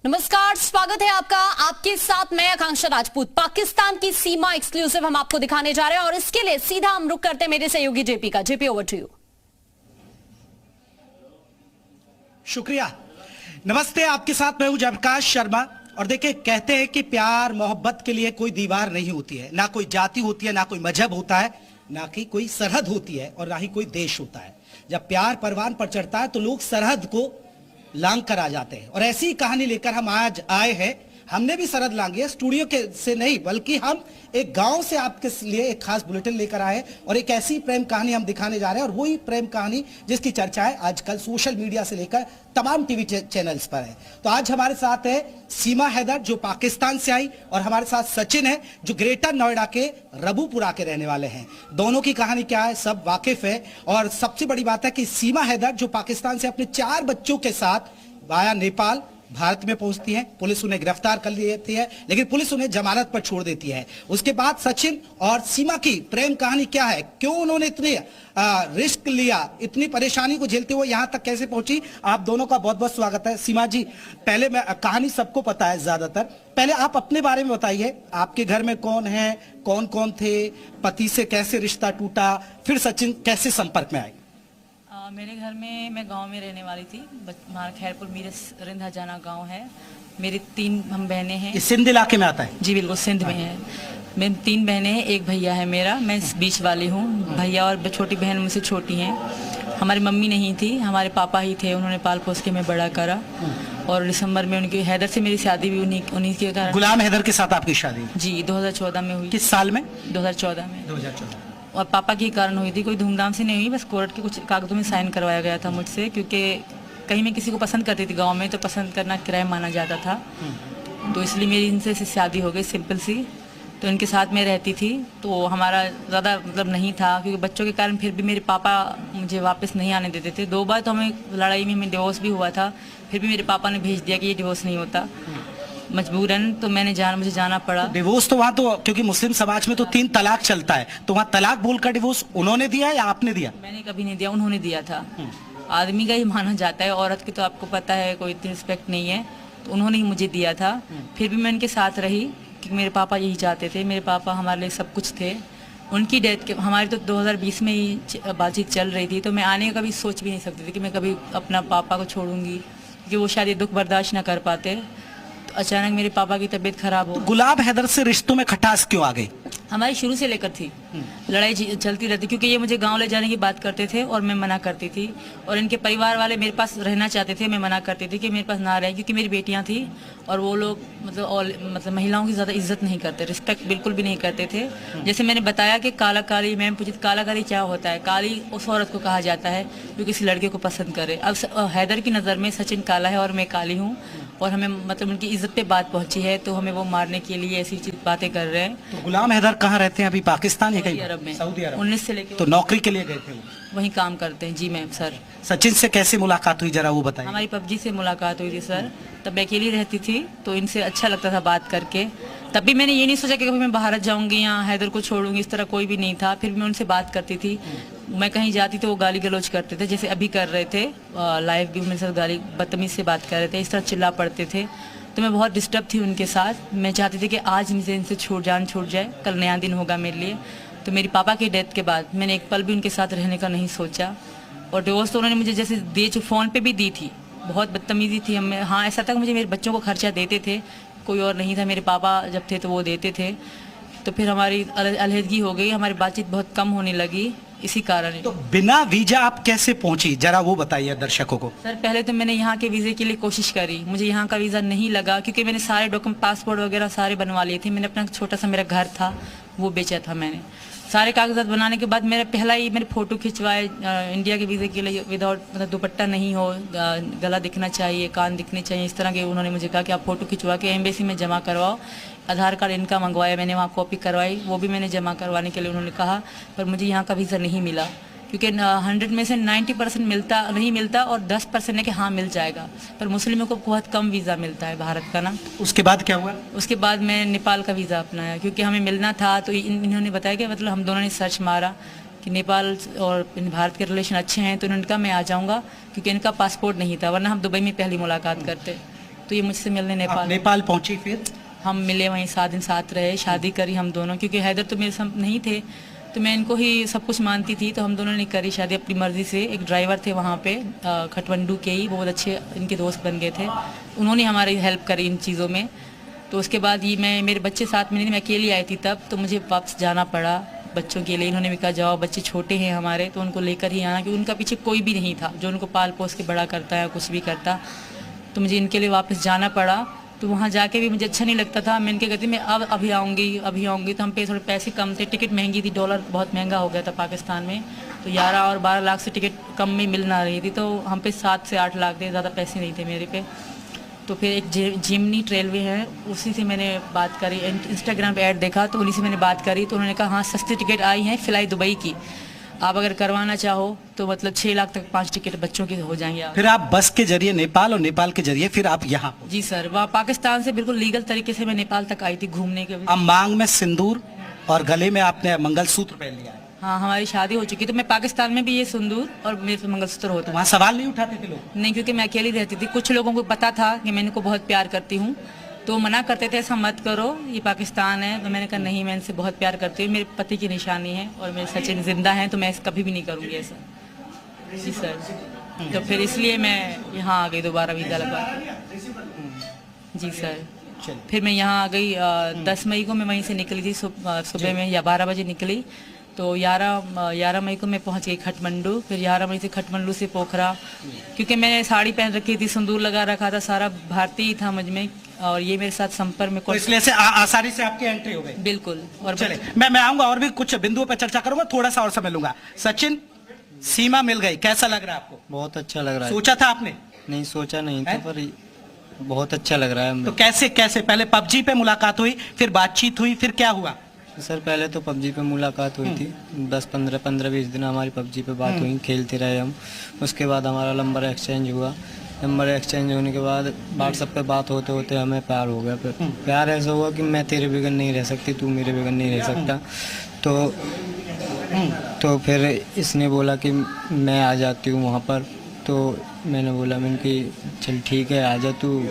नमस्कार, स्वागत है आपका। आपके साथ मैं आकांक्षा राजपूत। पाकिस्तान की सीमा एक्सक्लूसिव हम आपको दिखाने जा रहे हैं और इसके लिए सीधा हम रुक करते हैं मेरे सहयोगी जेपी का। JP, over to you. शुक्रिया। नमस्ते, आपके साथ मैं हूं जयप्रकाश शर्मा। और देखिए, कहते हैं कि प्यार मोहब्बत के लिए कोई दीवार नहीं होती है, ना कोई जाति होती है, ना कोई मजहब होता है, ना कि कोई सरहद होती है और ना ही कोई देश होता है। जब प्यार परवान पर चढ़ता है तो लोग सरहद को लांग कर आ जाते हैं और ऐसी ही कहानी लेकर हम आज आए हैं। हमने भी सरहद लांगी है, स्टूडियो के से नहीं बल्कि हम एक गांव से आपके लिए एक खास बुलेटिन लेकर आए और एक ऐसी प्रेम कहानी हम दिखाने जा रहे हैं और वही प्रेम कहानी जिसकी चर्चा है आजकल सोशल मीडिया से लेकर तमाम टीवी चैनल्स पर है। तो आज हमारे साथ है सीमा हैदर जो पाकिस्तान से आई और हमारे साथ सचिन है जो ग्रेटर नोएडा के रबूपुरा के रहने वाले हैं। दोनों की कहानी क्या है सब वाकिफ है और सबसे बड़ी बात है कि सीमा हैदर जो पाकिस्तान से अपने 4 बच्चों के साथ वाया नेपाल भारत में पहुंचती है। पुलिस उन्हें गिरफ्तार कर लेती है लेकिन पुलिस उन्हें जमानत पर छोड़ देती है। उसके बाद सचिन और सीमा की प्रेम कहानी क्या है, क्यों उन्होंने इतने रिस्क लिया, इतनी परेशानी को झेलते हुए यहाँ तक कैसे पहुंची। आप दोनों का बहुत बहुत स्वागत है। सीमा जी, पहले मैं कहानी सबको पता है ज्यादातर, पहले आप अपने बारे में बताइए। आपके घर में कौन है, कौन कौन थे, पति से कैसे रिश्ता टूटा, फिर सचिन कैसे संपर्क में आए। मेरे घर में मैं गांव में रहने वाली थी। हमारा खैरपुर मीर रिंद हजाना गांव है। मेरी 3 हम बहनें हैं। सिंध इलाके में आता है? जी बिल्कुल, सिंध में है। मेरी 3 बहनें हैं, एक भैया है मेरा, मैं बीच वाली हूँ। भैया और छोटी बहन मुझसे छोटी हैं। हमारी मम्मी नहीं थी, हमारे पापा ही थे, उन्होंने पाल पोस के मैं बड़ा करा। और दिसंबर में उनकी हैदर से मेरी शादी भी उन्हीं के कारण। गुलाम हैदर के साथ आपकी शादी? जी, 2014 में हुई। किस साल में? 2014 में। 2014। और पापा के कारण हुई थी, कोई धूमधाम से नहीं हुई, बस कोर्ट के कुछ कागजों में साइन करवाया गया था मुझसे, क्योंकि कहीं मैं किसी को पसंद करती थी गांव में तो पसंद करना क्राइम माना जाता था। तो इसलिए मेरी इनसे शादी हो गई सिंपल सी। तो इनके साथ मैं रहती थी तो हमारा ज़्यादा मतलब नहीं था, क्योंकि बच्चों के कारण फिर भी मेरे पापा मुझे वापस नहीं आने देते थे। 2 बार तो हमें लड़ाई में हमें डिवोर्स भी हुआ था, फिर भी मेरे पापा ने भेज दिया कि ये डिवोर्स नहीं होता, मजबूरन। तो मुझे जाना पड़ा। डिवोर्स तो वहाँ तो क्योंकि मुस्लिम समाज में तो 3 तलाक चलता है, तो वहाँ तलाक बोलकर डिवोर्स उन्होंने दिया या आपने दिया? मैंने कभी नहीं दिया, उन्होंने दिया था। आदमी का ही माना जाता है, औरत की तो आपको पता है कोई इतनी रिस्पेक्ट नहीं है, तो उन्होंने ही मुझे दिया था। फिर भी मैं उनके साथ रही क्योंकि मेरे पापा यही चाहते थे। मेरे पापा हमारे लिए सब कुछ थे। उनकी डेथ के हमारी तो 2020 में ही बातचीत चल रही थी, तो मैं आने का कभी सोच भी नहीं सकती थी कि मैं कभी अपना पापा को छोड़ूंगी, क्योंकि वो शायद ये दुख बर्दाश्त ना कर पाते। तो अचानक मेरे पापा की तबीयत खराब हो। तो गुलाम हैदर से रिश्तों में खटास क्यों आ गई? हमारी शुरू से लेकर थी, लड़ाई चलती रहती, क्योंकि ये मुझे गांव ले जाने की बात करते थे और मैं मना करती थी। और इनके परिवार वाले मेरे पास रहना चाहते थे, मैं मना करती थी कि मेरे पास ना रहे, क्योंकि मेरी बेटियां थी और वो लोग मतलब महिलाओं की ज़्यादा इज्जत नहीं करते, रिस्पेक्ट बिल्कुल भी नहीं करते थे। जैसे मैंने बताया कि काला काली, मैम पूछी काला काली क्या होता है। काली उस औरत को कहा जाता है जो किसी लड़के को पसंद करे। अब हैदर की नज़र में सचिन काला है और मैं काली हूँ और हमें मतलब उनकी इज्जत पे बात पहुंची है, तो हमें वो मारने के लिए ऐसी बातें कर रहे हैं। तो गुलाम हैदर कहाँ रहते हैं अभी? पाकिस्तान या कहीं? अरब में। सऊदी अरब। 19 से लेकर तो नौकरी के लिए गए थे वो? वहीं काम करते हैं। जी मैम। सर, सचिन से कैसे मुलाकात हुई जरा वो बताइए। हमारी पबजी से मुलाकात हुई थी सर। तब मैं अकेली रहती थी तो इनसे अच्छा लगता था बात करके। तब भी मैंने ये नहीं सोचा कि कभी मैं भारत जाऊंगी या हैदर को छोड़ूंगी, इस तरह कोई भी नहीं था। फिर भी मैं उनसे बात करती थी। मैं कहीं जाती तो वो गाली गलौज करते थे, जैसे अभी कर रहे थे लाइव भी मेरे साथ गाली बदतमीज से बात कर रहे थे, इस तरह चिल्ला पड़ते थे। तो मैं बहुत डिस्टर्ब थी उनके साथ। मैं चाहती थी कि आज मुझे इनसे जान छूट जाए, कल नया दिन होगा मेरे लिए। तो मेरी पापा की डेथ के बाद मैंने एक पल भी उनके साथ रहने का नहीं सोचा। और डिवोर्स तो उन्होंने मुझे जैसे जो फ़ोन पे भी दी थी, बहुत बदतमीजी थी। हाँ, ऐसा था कि मुझे मेरे बच्चों को खर्चा देते थे, कोई और नहीं था। मेरे पापा जब थे तो वो देते थे। तो फिर हमारी अलहदगी हो गई, हमारी बातचीत बहुत कम होने लगी इसी कारण। तो बिना वीजा आप कैसे पहुंची जरा वो बताइए दर्शकों को। सर, पहले तो मैंने यहाँ के वीज़े के लिए कोशिश करी, मुझे यहाँ का वीज़ा नहीं लगा, क्योंकि मैंने सारे डॉक्यूमेंट पासपोर्ट वगैरह सारे बनवा लिए थे। मैंने अपना छोटा सा मेरा घर था वो बेचा था मैंने। सारे कागजात बनाने के बाद मेरा पहला ही मैंने फ़ोटो खिंचवाए इंडिया के वीज़े के लिए, विदाउट मतलब दुपट्टा नहीं हो, गला दिखना चाहिए, कान दिखने चाहिए, इस तरह के। उन्होंने मुझे कहा कि आप फ़ोटो खिंचवा के एम्बेसी में जमा करवाओ। आधार कार्ड इनका मंगवाया मैंने, वहाँ कॉपी करवाई, वो भी मैंने जमा करवाने के लिए उन्होंने कहा। पर मुझे यहाँ का वीज़ा नहीं मिला, क्योंकि 100 में से 90% नहीं मिलता और 10% है कि हाँ मिल जाएगा। पर मुस्लिमों को बहुत कम वीज़ा मिलता है भारत का ना। उसके बाद क्या हुआ? उसके बाद मैं नेपाल का वीज़ा अपनाया, क्योंकि हमें मिलना था। तो इन्होंने बताया कि मतलब हम दोनों ने सर्च मारा कि नेपाल और भारत के रिलेशन अच्छे हैं, तो इन्होंने कहा मैं आ जाऊँगा, क्योंकि इनका पासपोर्ट नहीं था, वरना हम दुबई में पहली मुलाकात करते। तो ये मुझसे मिलने आप नेपाल नेपाल पहुंची फिर? हम मिले, वहीं 7 दिन साथ रहे, शादी करी हम दोनों, क्योंकि हैदर तो मेरे साथ नहीं थे तो मैं इनको ही सब कुछ मानती थी, तो हम दोनों ने करी शादी अपनी मर्जी से। एक ड्राइवर थे वहाँ पे खटमंडू के ही, बहुत अच्छे इनके दोस्त बन गए थे, उन्होंने हमारी हेल्प करी इन चीज़ों में। तो उसके बाद ये मेरे बच्चे साथ में नहीं थे, मैं अकेली आई थी तब, तो मुझे वापस जाना पड़ा बच्चों के लिए। इन्होंने भी कहा जाओ, बच्चे छोटे हैं हमारे तो उनको लेकर ही आना, क्योंकि उनका पीछे कोई भी नहीं था जो उनको पाल पोस के बड़ा करता है, कुछ भी करता, तो मुझे इनके लिए वापस जाना पड़ा। तो वहाँ जाके भी मुझे अच्छा नहीं लगता था, मैं इनके कहती मैं अभी आऊँगी। तो हम पे थोड़े पैसे कम थे, टिकट महंगी थी, डॉलर बहुत महंगा हो गया था पाकिस्तान में, तो 11 और 12 लाख से टिकट कम में मिल ना रही थी, तो हम पे 7 से 8 लाख थे, ज़्यादा पैसे नहीं थे मेरे पे। तो फिर एक जिमनी रेलवे है, उसी से मैंने बात करी, इंस्टाग्राम पे ऐड देखा तो उन्हीं से मैंने बात करी, तो उन्होंने कहा हाँ सस्ती टिकट आई हैं फ्लाई दुबई की, आप अगर करवाना चाहो तो मतलब 6 लाख तक 5 टिकट बच्चों के हो जाएंगे आप। फिर आप बस के जरिए नेपाल और नेपाल के जरिए फिर आप यहाँ? जी सर, वहाँ पाकिस्तान से बिल्कुल लीगल तरीके से मैं नेपाल तक आई थी घूमने के। अब मांग में सिंदूर और गले में आपने मंगलसूत्र पहन लिया है। हाँ, हमारी शादी हो चुकी, तो मैं पाकिस्तान में भी ये सिंदूर और मेरे मंगलसूत्र होता। वहाँ सवाल नहीं उठाते थे लोग? नहीं, क्योंकि मैं अकेली रहती थी, कुछ लोगों को पता था कि मैं इनको बहुत प्यार करती हूँ, तो मना करते थे ऐसा मत करो, ये पाकिस्तान है। तो मैंने कहा नहीं, मैं इनसे बहुत प्यार करती हूँ, मेरे पति की निशानी है और मेरे सचिन जिंदा हैं, तो मैं कभी भी नहीं करूँगी ऐसा। जी सर, तो फिर इसलिए मैं यहाँ आ गई दोबारा वीज़ा लगवा के। जी सर, फिर मैं यहाँ आ गई 10 मई को मैं वहीं से निकली थी, सुबह में या 12 बजे निकली, तो 11 मई को मैं पहुंच गई खटमंडू। फिर 11 मई से खटमंडू से पोखरा, क्योंकि मैंने साड़ी पहन रखी थी, सिंदूर लगा रखा था, सारा भारतीय था मुझ में, और ये मेरे साथ संपर्क में तो इसलिए से आसानी से आपकी एंट्री हो गई? बिल्कुल। और चले, मैं आऊंगा और भी कुछ बिंदुओं पर चर्चा करूंगा, थोड़ा सा और समय लूंगा। सचिन, सीमा मिल गई, कैसा लग रहा है आपको? बहुत अच्छा लग रहा है। सोचा था आपने? नहीं सोचा नहीं था, पर बहुत अच्छा लग रहा है। तो कैसे पहले पबजी पे मुलाकात हुई, फिर बातचीत हुई, फिर क्या हुआ? सर पहले तो पबजी पे मुलाकात हुई थी, 15-20 दिन हमारी पबजी पे बात हुई, खेलते रहे हम। उसके बाद हमारा नंबर एक्सचेंज हुआ, नंबर एक्सचेंज होने के बाद व्हाट्सएप पे बात होते होते हमें प्यार हो गया। फिर प्यार ऐसा हुआ कि मैं तेरे बगैर नहीं रह सकती, तू मेरे बगैर नहीं रह सकता। तो फिर इसने बोला कि मैं आ जाती हूँ वहाँ पर, तो मैंने बोला मैंने कि चल ठीक है आ जा तू।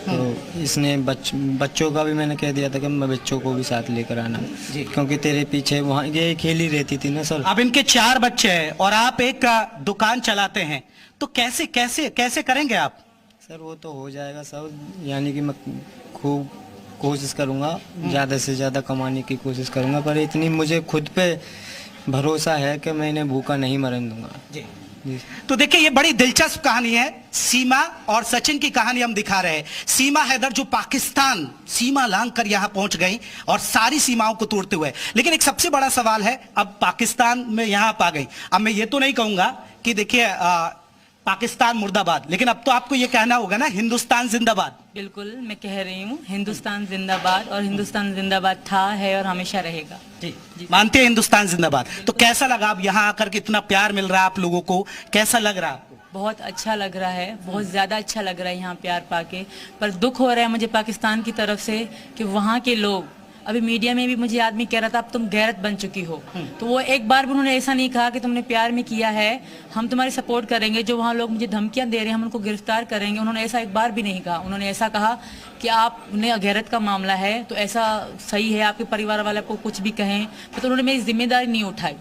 तो इसने बच्चों का भी मैंने कह दिया था कि मैं बच्चों को भी साथ लेकर आना, क्योंकि तेरे पीछे वहाँ ये खेली रहती थी ना सर। अब इनके 4 बच्चे हैं और आप एक दुकान चलाते हैं, तो कैसे करेंगे आप? सर वो तो हो जाएगा सब, यानी कि मैं खूब कोशिश करूँगा, ज़्यादा से ज़्यादा कमाने की कोशिश करूँगा, पर इतनी मुझे खुद पे भरोसा है कि मैं इन्हें भूखा नहीं मरने दूंगा। जी। तो देखिए, ये बड़ी दिलचस्प कहानी है, सीमा और सचिन की कहानी हम दिखा रहे हैं। सीमा हैदर जो पाकिस्तान सीमा लांघ कर यहां पहुंच गई और सारी सीमाओं को तोड़ते हुए, लेकिन एक सबसे बड़ा सवाल है, अब पाकिस्तान में यहां आप आ गई, अब मैं ये तो नहीं कहूंगा कि देखिए पाकिस्तान मुर्दाबाद, लेकिन अब तो आपको ये कहना होगा ना हिंदुस्तान जिंदाबाद। बिल्कुल, मैं कह रही हूँ हिंदुस्तान जिंदाबाद, और हिंदुस्तान जिंदाबाद था, है और हमेशा रहेगा। जी, मानते हैं हिंदुस्तान जिंदाबाद। तो कैसा लगा अब यहाँ आकर के इतना प्यार मिल रहा है आप लोगों को, कैसा लग रहा है आपको? बहुत अच्छा लग रहा है, बहुत ज़्यादा अच्छा लग रहा है यहाँ प्यार पाके, पर दुख हो रहा है मुझे पाकिस्तान की तरफ से कि वहाँ के लोग, अभी मीडिया में भी मुझे आदमी कह रहा था अब तुम गैरत बन चुकी हो, तो वो एक बार भी उन्होंने ऐसा नहीं कहा कि तुमने प्यार में किया है, हम तुम्हारी सपोर्ट करेंगे, जो वहाँ लोग मुझे धमकियां दे रहे हैं हम उनको गिरफ्तार करेंगे, उन्होंने ऐसा एक बार भी नहीं कहा। उन्होंने ऐसा कहा कि आपने गैरत का मामला है तो ऐसा सही है, आपके परिवार वाले को कुछ भी कहें, तो उन्होंने मेरी जिम्मेदारी नहीं उठाई।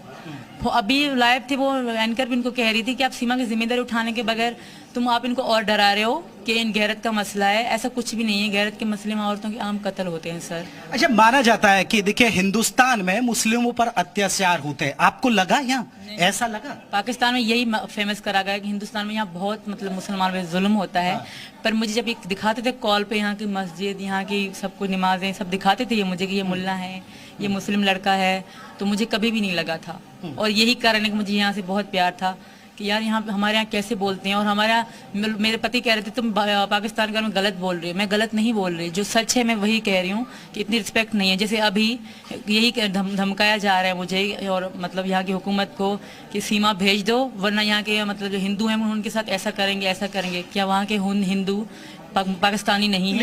अभी लाइव थे, वो एंकर भी इनको कह रही थी कि आप सीमा की जिम्मेदारी उठाने के बगैर आप इनको और डरा रहे हो कि इन गैरत का मसला है, ऐसा कुछ भी नहीं है। गैरत के मसले में औरतों के आम कत्ल होते हैं सर। अच्छा, माना जाता है कि देखिए हिंदुस्तान में मुस्लिमों पर अत्याचार होते हैं, आपको लगा यहाँ ऐसा लगा? पाकिस्तान में यही फेमस करा गया कि हिंदुस्तान में यहाँ बहुत मतलब मुसलमान पे जुल्म होता है। पर मुझे जब एक दिखाते थे कॉल पे यहाँ की मस्जिद, यहाँ की सब कुछ नमाजें सब दिखाते थे ये मुझे कि ये मुल्ला है, ये मुस्लिम लड़का है, तो मुझे कभी भी नहीं लगा था। और यही कारण है कि मुझे यहाँ से बहुत प्यार था कि यार यहाँ हमारे यहाँ कैसे बोलते हैं। और मेरे पति कह रहे थे तुम पाकिस्तान का में गलत बोल रही हो, मैं गलत नहीं बोल रही, जो सच है मैं वही कह रही हूँ कि इतनी रिस्पेक्ट नहीं है। जैसे अभी यही धमकाया जा रहा है मुझे और मतलब यहाँ की हुकूमत को कि सीमा भेज दो, वरना यहाँ के मतलब जो हिंदू हैं उनके साथ ऐसा करेंगे ऐसा करेंगे। क्या वहाँ के हिंदू पाकिस्तानी नहीं है?